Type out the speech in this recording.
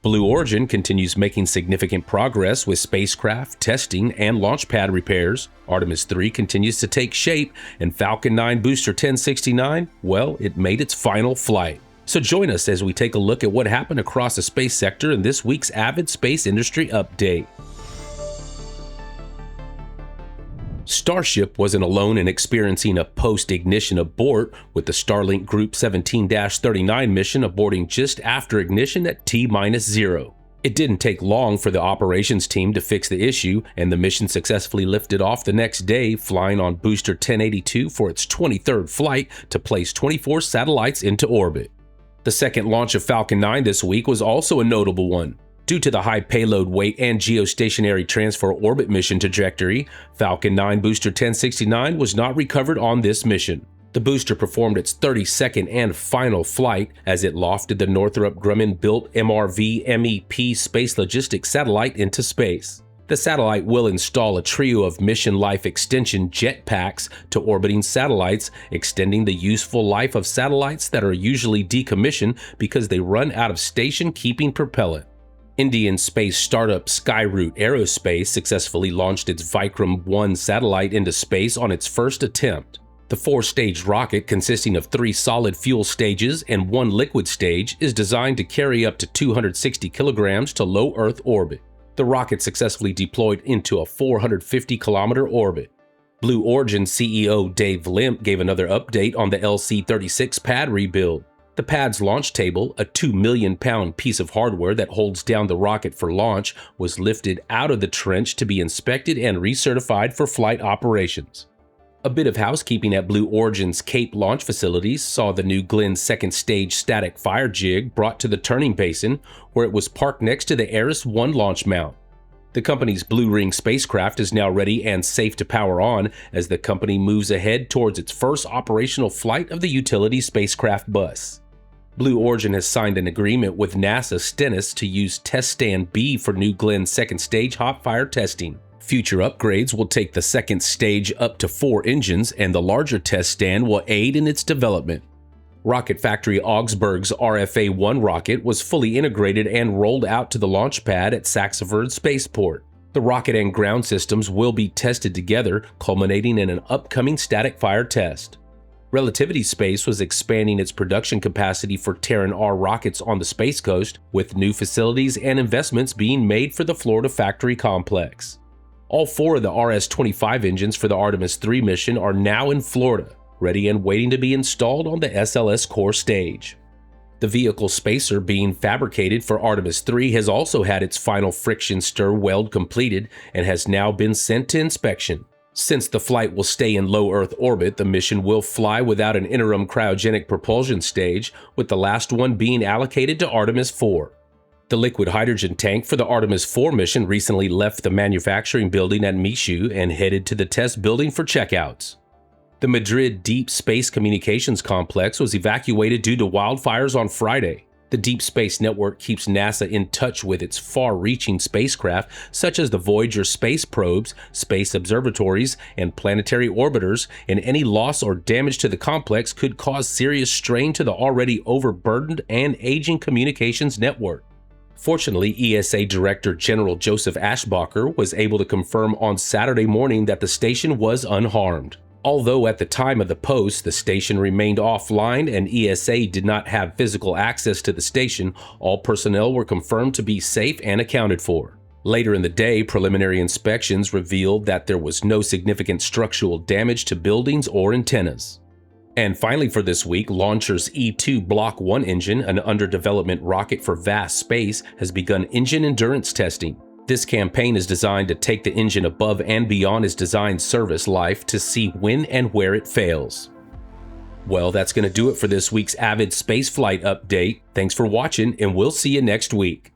Blue Origin continues making significant progress with spacecraft, testing, and launch pad repairs. Artemis III continues to take shape, and Falcon 9 Booster 1069, well, it made its final flight. So join us as we take a look at what happened across the space sector in this week's Avid Space Industry Update. Starship wasn't alone in experiencing a post-ignition abort, with the Starlink Group 17-39 mission aborting just after ignition at T-0. It didn't take long for the operations team to fix the issue, and the mission successfully lifted off the next day, flying on Booster 1082 for its 23rd flight to place 24 satellites into orbit. The second launch of Falcon 9 this week was also a notable one. Due to the high payload weight and geostationary transfer orbit mission trajectory, Falcon 9 Booster 1069 was not recovered on this mission. The booster performed its 32nd and final flight as it lofted the Northrop Grumman-built MRV-MEP space logistics satellite into space. The satellite will install a trio of mission life extension jetpacks to orbiting satellites, extending the useful life of satellites that are usually decommissioned because they run out of station-keeping propellant. Indian space startup Skyroot Aerospace successfully launched its Vikram-1 satellite into space on its first attempt. The four-stage rocket, consisting of 3 solid fuel stages and 1 liquid stage, is designed to carry up to 260 kilograms to low Earth orbit. The rocket successfully deployed into a 450-kilometer orbit. Blue Origin CEO Dave Limp gave another update on the LC-36 pad rebuild. The pad's launch table, a 2 million-pound piece of hardware that holds down the rocket for launch, was lifted out of the trench to be inspected and recertified for flight operations. A bit of housekeeping at Blue Origin's Cape launch facilities saw the new Glenn second stage static fire jig brought to the turning basin, where it was parked next to the Ares-1 launch mount. The company's Blue Ring spacecraft is now ready and safe to power on as the company moves ahead towards its first operational flight of the utility spacecraft bus. Blue Origin has signed an agreement with NASA Stennis to use Test Stand B for New Glenn's second stage hot fire testing. Future upgrades will take the second stage up to 4 engines, and the larger test stand will aid in its development. Rocket Factory Augsburg's RFA-1 rocket was fully integrated and rolled out to the launch pad at Saxford Spaceport. The rocket and ground systems will be tested together, culminating in an upcoming static fire test. Relativity Space was expanding its production capacity for Terran R rockets on the Space Coast, with new facilities and investments being made for the Florida factory complex. All 4 of the RS-25 engines for the Artemis III mission are now in Florida, ready and waiting to be installed on the SLS core stage. The vehicle spacer being fabricated for Artemis III has also had its final friction stir weld completed and has now been sent to inspection. Since the flight will stay in low Earth orbit, the mission will fly without an interim cryogenic propulsion stage, with the last one being allocated to Artemis IV. The liquid hydrogen tank for the Artemis IV mission recently left the manufacturing building at Michoud and headed to the test building for checkouts. The Madrid Deep Space Communications Complex was evacuated due to wildfires on Friday. The Deep Space Network keeps NASA in touch with its far-reaching spacecraft, such as the Voyager space probes, space observatories, and planetary orbiters, and any loss or damage to the complex could cause serious strain to the already overburdened and aging communications network. Fortunately, ESA Director General Joseph Ashbacher was able to confirm on Saturday morning that the station was unharmed. Although at the time of the post, the station remained offline and ESA did not have physical access to the station, all personnel were confirmed to be safe and accounted for. Later in the day, preliminary inspections revealed that there was no significant structural damage to buildings or antennas. And finally for this week, Launcher's E-2 Block 1 engine, an under-development rocket for vast space, has begun engine endurance testing. This campaign is designed to take the engine above and beyond its design service life to see when and where it fails. Well, that's going to do it for this week's Avid Spaceflight update. Thanks for watching, and we'll see you next week.